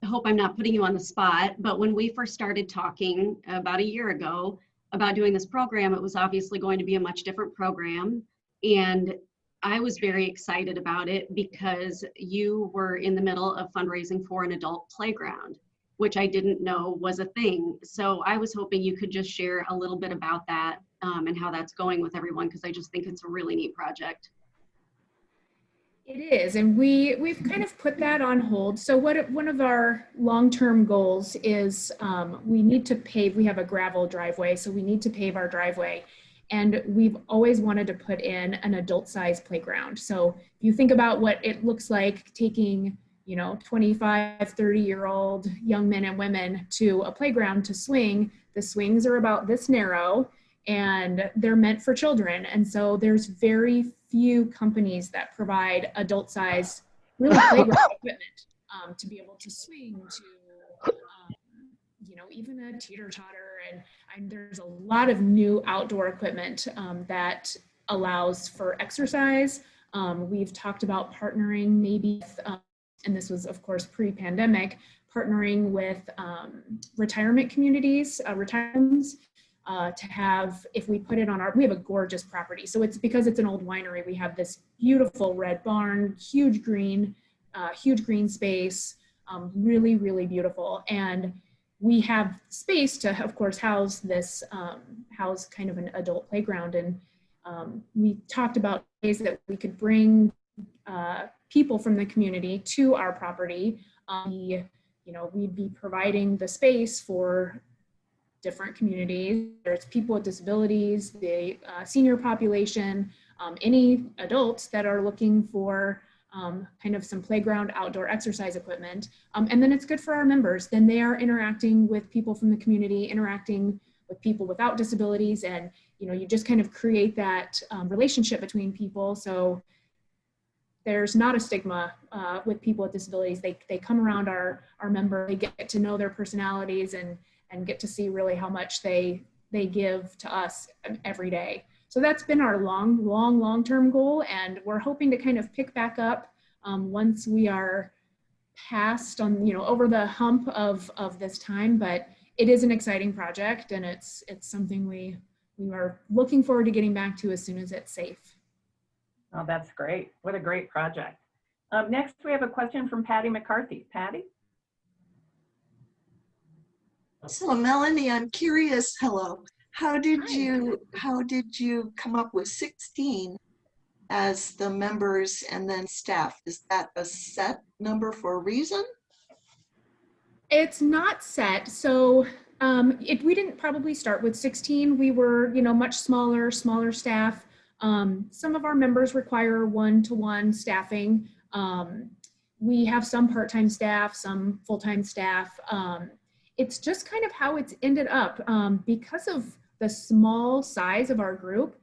hope I'm not putting you on the spot, but when we first started talking about a year ago about doing this program, it was obviously going to be a much different program. And I was very excited about it because you were in the middle of fundraising for an adult playground, which I didn't know was a thing. So I was hoping you could just share a little bit about that and how that's going with everyone, because I just think it's a really neat project. It is, and we've kind of put that on hold. So one of our long-term goals is we need to pave. We have a gravel driveway, so we need to pave our driveway. And we've always wanted to put in an adult-sized playground. So if you think about what it looks like taking 25, 30-year-old young men and women to a playground to swing, the swings are about this narrow and they're meant for children. And so there's very few companies that provide adult-sized, really playground equipment. to be able to swing, to you know, even a teeter-totter, and there's a lot of new outdoor equipment that allows for exercise. We've talked about partnering maybe with, and this was of course pre-pandemic, partnering with retirement communities, retirements, to have, if we put it on we have a gorgeous property. So it's because it's an old winery, we have this beautiful red barn, huge green space, really, really beautiful. And we have space to, of course, house this, house kind of an adult playground. And we talked about ways that we could bring people from the community to our property. You know, we'd be providing the space for different communities. There's people with disabilities, the senior population, any adults that are looking for kind of some playground outdoor exercise equipment. And then it's good for our members. Then they are interacting with people from the community, interacting with people without disabilities. And, you know, you just kind of create that relationship between people. So there's not a stigma with people with disabilities. They come around our member, they get to know their personalities and get to see really how much they give to us every day. So that's been our long-term goal, and we're hoping to kind of pick back up once we are past over the hump of this time. But it is an exciting project, and it's something we are looking forward to getting back to as soon as it's safe. Oh, that's great. What a great project. Next, we have a question from Patty McCarthy. Patty? So Melanie, I'm curious, hello. How did you come up with 16 as the members and then staff? Is that a set number for a reason? It's not set. So we didn't probably start with 16. We were, much smaller staff. Some of our members require one-to-one staffing. We have some part-time staff, some full-time staff. It's just kind of how it's ended up. Because of the small size of our group,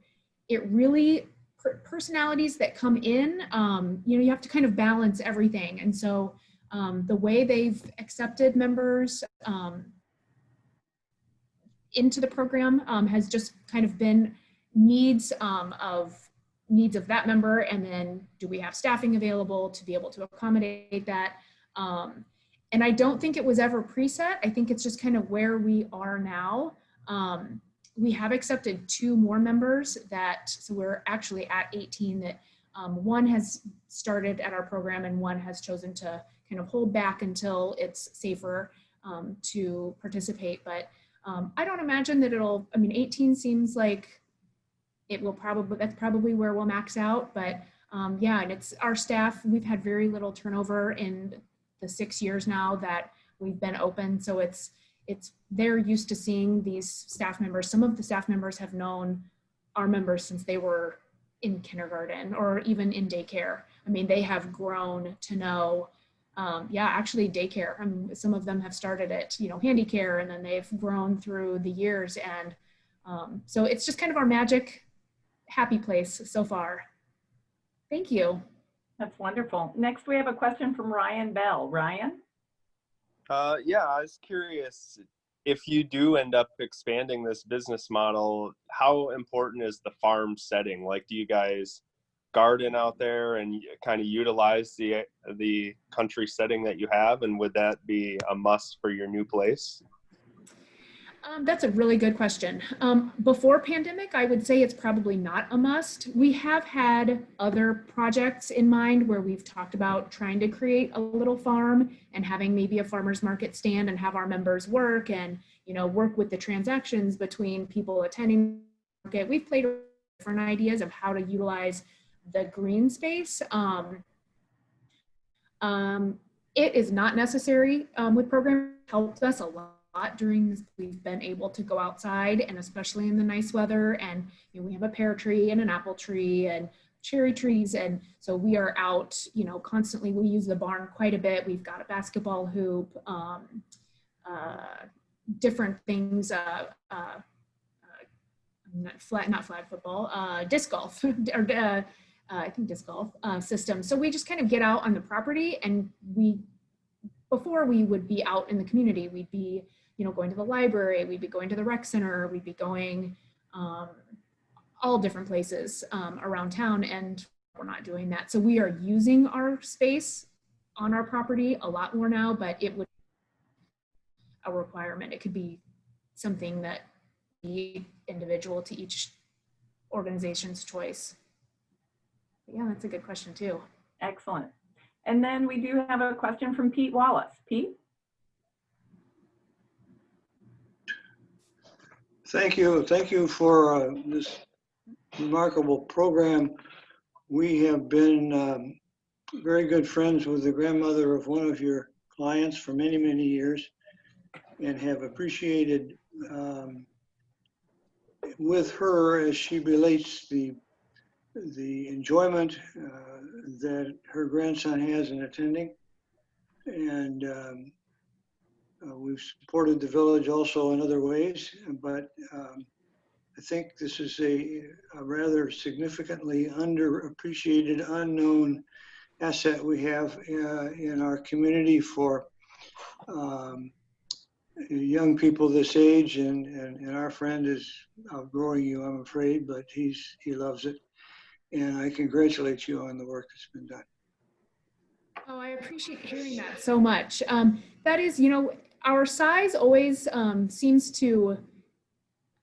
it really, personalities that come in, you have to kind of balance everything. And so the way they've accepted members into the program has just kind of been needs of that member, and then do we have staffing available to be able to accommodate that. And I don't think it was ever preset. I think it's just kind of where we are now. We have accepted 2 more members so we're actually at 18 that one has started at our program and one has chosen to kind of hold back until it's safer to participate. But I don't imagine that 18 seems like it will that's probably where we'll max out. But yeah, and it's our staff, we've had very little turnover in the 6 years now that we've been open. So they're used to seeing these staff members. Some of the staff members have known our members since they were in kindergarten or even in daycare. I mean, they have grown to know, actually daycare. Some of them have started at, handy care, and then they've grown through the years. And so it's just kind of our magic happy place so far. Thank you. That's wonderful. Next, we have a question from Ryan Bell. Ryan? Yeah, I was curious, if you do end up expanding this business model, how important is the farm setting? Like, do you guys garden out there and kind of utilize the country setting that you have? And would that be a must for your new place? That's a really good question. Before pandemic, I would say it's probably not a must. We have had other projects in mind where we've talked about trying to create a little farm and having maybe a farmer's market stand and have our members work and, work with the transactions between people attending the market. We've played with different ideas of how to utilize the green space. It is not necessary with programs. It helped us a lot during this. We've been able to go outside, and especially in the nice weather, and we have a pear tree and an apple tree and cherry trees, and so we are out constantly. We use the barn quite a bit. We've got a basketball hoop, different things, not flag football, disc golf, or I think disc golf system. So we just kind of get out on the property and we before we would be out in the community. We'd be, going to the library, we'd be going to the rec center, we'd be going all different places around town, and we're not doing that. So we are using our space on our property a lot more now, but it would be a requirement. It could be something that be individual to each organization's choice. But yeah, that's a good question too. Excellent. And then we do have a question from Pete Wallace. Pete? Thank you. Thank you for this remarkable program. We have been very good friends with the grandmother of one of your clients for many, many years, and have appreciated with her as she relates the enjoyment that her grandson has in attending. And we've supported the village also in other ways, but I think this is a rather significantly underappreciated, unknown asset we have in our community for young people this age, and our friend is outgrowing you, I'm afraid, but he loves it. And I congratulate you on the work that's been done. Oh, I appreciate hearing that so much. That is, our size always seems to,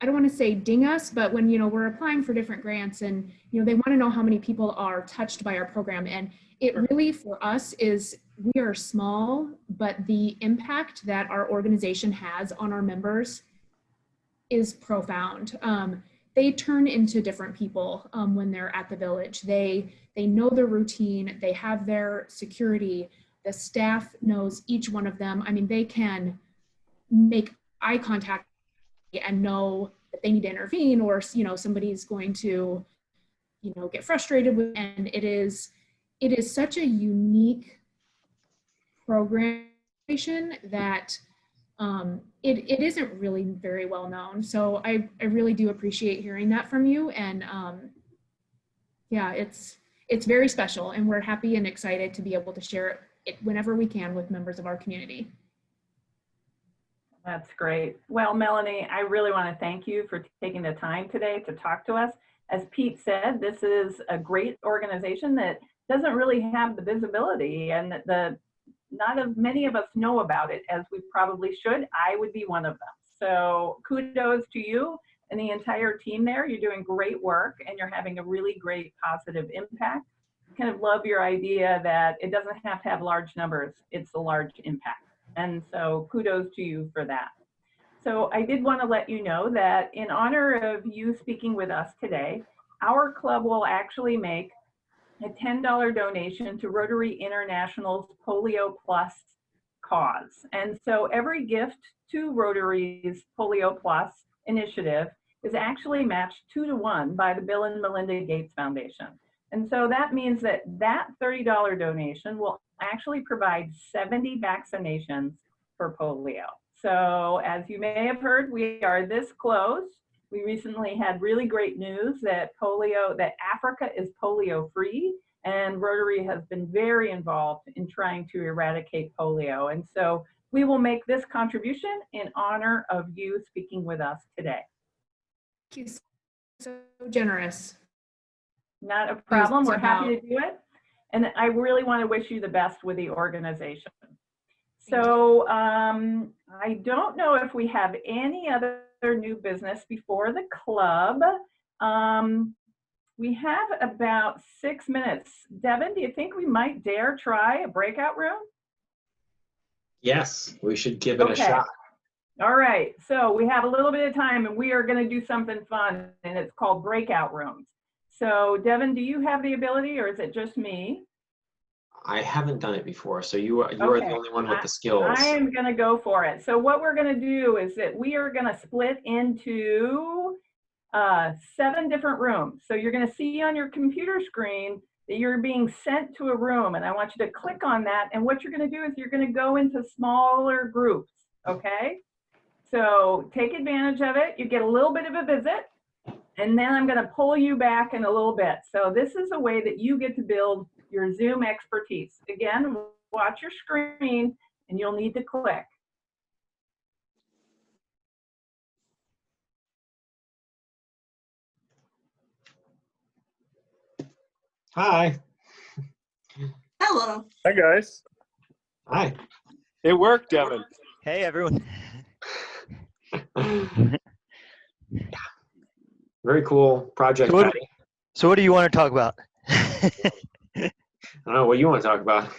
I don't want to say ding us, but when, we're applying for different grants and, they want to know how many people are touched by our program. And it really, for us, is we are small, but the impact that our organization has on our members is profound. They turn into different people when they're at the village. They know their routine, they have their security, the staff knows each one of them. I mean, they can make eye contact and know that they need to intervene, or somebody's going to get frustrated with, and it is such a unique program that it isn't really very well known. So I really do appreciate hearing that from you, and yeah, it's very special, and we're happy and excited to be able to share it whenever we can with members of our community. That's great. Well, Melanie, I really want to thank you for taking the time today to talk to us. As Pete said, this is a great organization that doesn't really have the visibility, and many of us know about it as we probably should. I would be one of them. So kudos to you and the entire team there. You're doing great work, and you're having a really great positive impact. Kind of love your idea that it doesn't have to have large numbers, it's a large impact. And so kudos to you for that. So I did want to let you know that in honor of you speaking with us today, our club will actually make a $10 donation to Rotary International's Polio Plus cause. And so every gift to Rotary's Polio Plus initiative is actually matched 2-to-1 by the Bill and Melinda Gates Foundation. And so that means that $30 donation will actually provide 70 vaccinations for polio. So as you may have heard, we are this close. We recently had really great news that Africa is polio free, and Rotary has been very involved in trying to eradicate polio. And so we will make this contribution in honor of you speaking with us today. Thank you, so generous. Not a problem, we're happy to do it. And I really want to wish you the best with the organization. So I don't know if we have any other new business before the club. We have about 6 minutes. Devin, do you think we might dare try a breakout room? Yes, we should give it a shot. All right, so we have a little bit of time, and we are going to do something fun, and it's called breakout rooms. So Devin, do you have the ability, or is it just me? I haven't done it before, so you are the only one with the skills. I am going to go for it. So what we're going to do is that we are going to split into 7 different rooms. So you're going to see on your computer screen that you're being sent to a room, and I want you to click on that. And what you're going to do is you're going to go into smaller groups, okay? So take advantage of it. You get a little bit of a visit, and then I'm going to pull you back in a little bit. So this is a way that you get to build your Zoom expertise. Again, watch your screen, and you'll need to click. Hi. Hello. Hi, guys. Hi. It worked, Devin. Hey, everyone. Very cool project, Patty. So what do you want to talk about? I don't know what you want to talk about.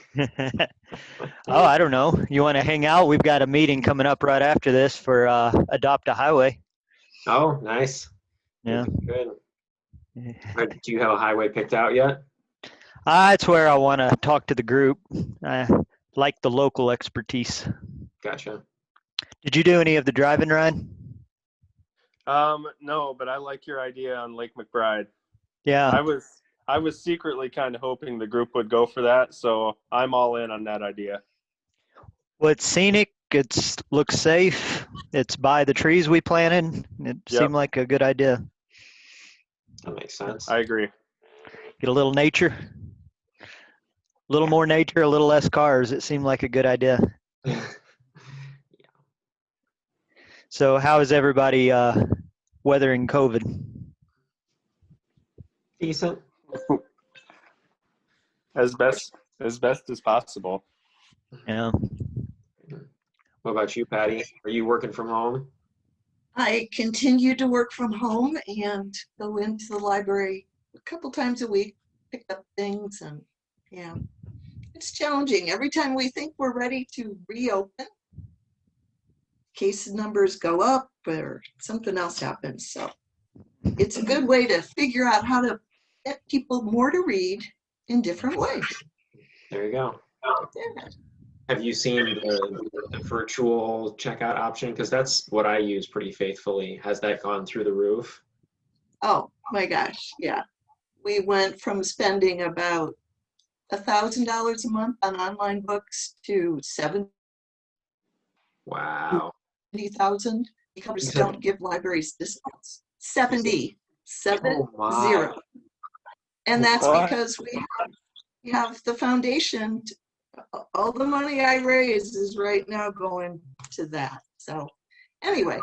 Oh, I don't know. You want to hang out? We've got a meeting coming up right after this for Adopt a Highway. Oh, nice. Yeah. Good. Do you have a highway picked out yet? It's where I want to talk to the group. I like the local expertise. Gotcha. Did you do any of the driving, Ryan? No, but I like your idea on Lake McBride. Yeah. I was secretly kind of hoping the group would go for that, so I'm all in on that idea. Well, it's scenic. It looks safe. It's by the trees we planted. It seemed like a good idea. That makes sense. I agree. Get a little nature. A little more nature, a little less cars. It seemed like a good idea. So how is everybody weathering COVID? Decent. As best as possible. Yeah. What about you, Patty? Are you working from home? I continue to work from home and go into the library a couple times a week, pick up things, and yeah, it's challenging. Every time we think we're ready to reopen, case numbers go up or something else happens. So it's a good way to figure out how to get people more to read in different ways. There you go. Yeah. Have you seen the virtual checkout option? Because that's what I use pretty faithfully. Has that gone through the roof? Oh my gosh, yeah. We went from spending about $1,000 a month on online books to Wow. 70,000 because don't give libraries discounts. 70. Oh my. And that's What? because we have the foundation. All the money I raise is right now going to that. So anyway,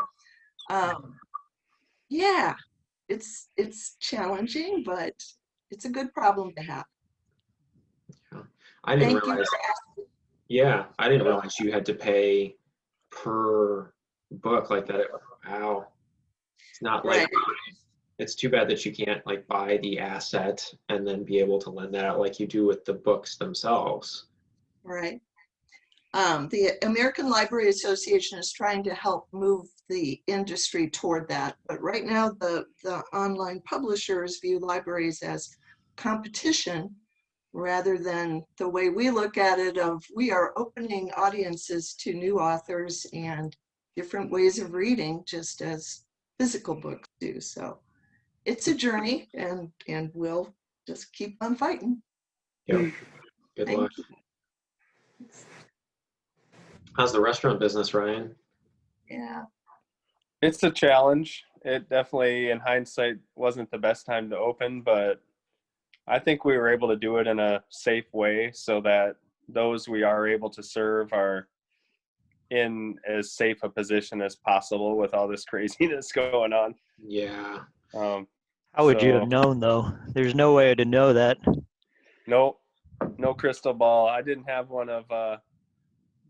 yeah, it's challenging, but it's a good problem to have. I didn't Thank you realize. for asking. Yeah, I didn't realize you had to pay per book like that. Wow. It's not like, it's too bad that you can't like buy the asset and then be able to lend that out like you do with the books themselves. Right. The American Library Association is trying to help move the industry toward that. But right now, the online publishers view libraries as competition rather than the way we look at it of we are opening audiences to new authors and different ways of reading, just as physical books do. So it's a journey, and we'll just keep on fighting. Yep. Good luck. How's the restaurant business, Ryan? Yeah. It's a challenge. It definitely, in hindsight, wasn't the best time to open, but I think we were able to do it in a safe way so that those we are able to serve are in as safe a position as possible with all this craziness going on. Yeah. How would you have known, though? There's no way to know that. No crystal ball. I didn't have one of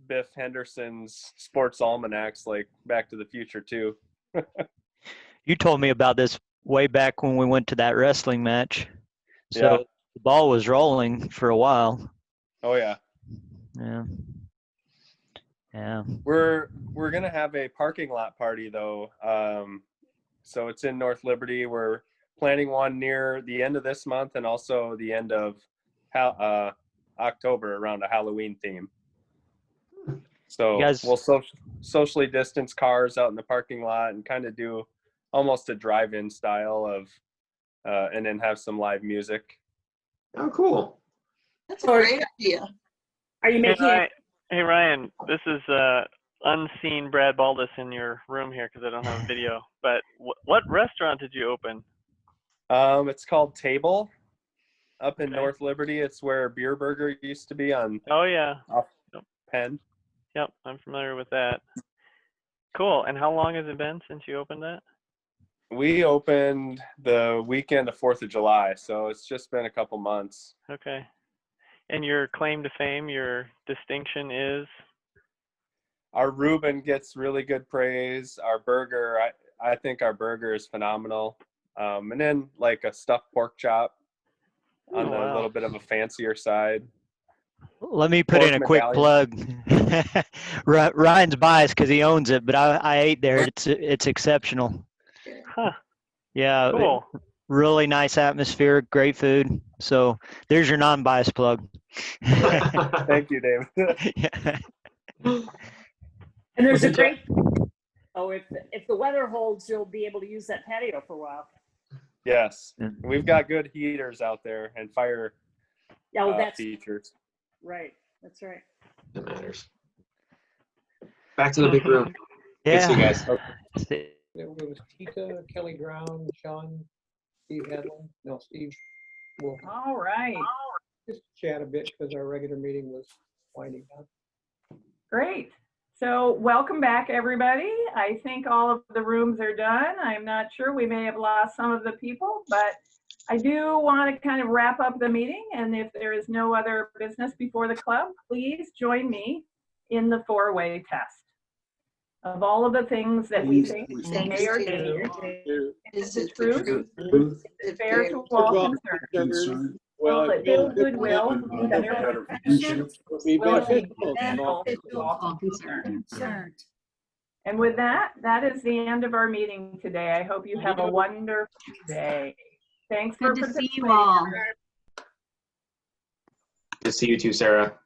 Biff Henderson's sports almanacs like Back to the Future too. You told me about this way back when we went to that wrestling match. So Yeah. the ball was rolling for a while. Oh yeah. Yeah. Yeah. We're gonna have a parking lot party though. So it's in North Liberty. We're planning one near the end of this month and also the end of October around a Halloween theme. So we'll socially distance cars out in the parking lot and kind of do almost a drive-in style of, and then have some live music. Oh, cool. That's a great idea. Are you making it? Hey, Ryan, this is unseen Brad Baldus in your room here because I don't have a video. But what restaurant did you open? It's called Table up in North Liberty. It's where Beer Burger used to be on. Oh, yeah. Off Penn. Yep, I'm familiar with that. Cool. And how long has it been since you opened that? We opened the weekend of 4th of July, so it's just been a couple months. Okay. And your claim to fame, your distinction is? Our Reuben gets really good praise. Our burger, I think our burger is phenomenal. And then like a stuffed pork chop on the little bit of a fancier side. Let me put in a quick plug. Ryan's biased because he owns it, but I ate there. It's exceptional. Huh. Yeah. Cool. Really nice atmosphere, great food. So there's your non-biased plug. Thank you, David. And there's a great, if the weather holds, you'll be able to use that patio for a while. Yes, we've got good heaters out there and fire features. Right, that's right. That matters. Back to the big room. Yeah. Good to see you guys. There was Tita, Kelly Brown, Sean, Steve Hedlund, no, Steve Wolf. All right. Just chat a bit because our regular meeting was winding down. Great. So welcome back, everybody. I think all of the rooms are done. I'm not sure. We may have lost some of the people, but I do want to kind of wrap up the meeting. And if there is no other business before the club, please join me in the four-way test. Of all of the things that we think they may or do, is it true? Is it fair to all concerned? Will it build goodwill and better friendships? Will it be beneficial to all concerned? And with that, that is the end of our meeting today. I hope you have a wonderful day. Thanks for Good to see participating. you all. Good to see you too, Sarah.